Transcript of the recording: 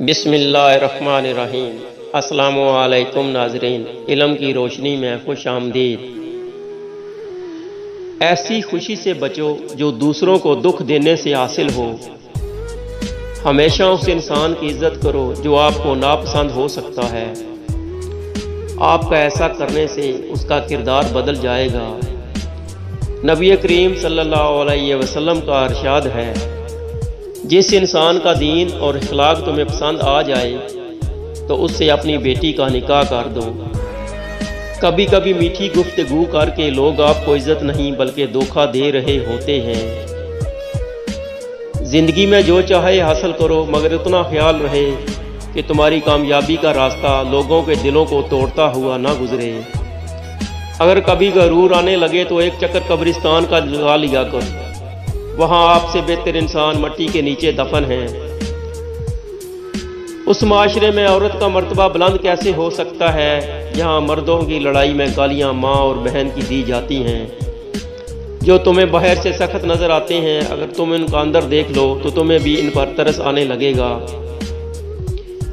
بسم اللہ الرحمن الرحیم۔ السلام علیکم ناظرین، علم کی روشنی میں خوش آمدید۔ ایسی خوشی سے بچو جو دوسروں کو دکھ دینے سے حاصل ہو۔ ہمیشہ اس انسان کی عزت کرو جو آپ کو ناپسند ہو سکتا ہے۔ آپ کا ایسا کرنے سے اس کا کردار بدل جائے گا۔ نبی کریم صلی اللہ علیہ وسلم کا ارشاد ہے، جس انسان کا دین اور اخلاق تمہیں پسند آ جائے تو اس سے اپنی بیٹی کا نکاح کر دو۔ کبھی کبھی میٹھی گفتگو کر کے لوگ آپ کو عزت نہیں بلکہ دھوکہ دے رہے ہوتے ہیں۔ زندگی میں جو چاہے حاصل کرو، مگر اتنا خیال رہے کہ تمہاری کامیابی کا راستہ لوگوں کے دلوں کو توڑتا ہوا نہ گزرے۔ اگر کبھی غرور آنے لگے تو ایک چکر قبرستان کا لگا لیا کرو، وہاں آپ سے بہتر انسان مٹی کے نیچے دفن ہیں۔ اس معاشرے میں عورت کا مرتبہ بلند کیسے ہو سکتا ہے جہاں مردوں کی لڑائی میں گالیاں ماں اور بہن کی دی جاتی ہیں؟ جو تمہیں باہر سے سخت نظر آتے ہیں، اگر تم ان کا اندر دیکھ لو تو تمہیں بھی ان پر ترس آنے لگے گا۔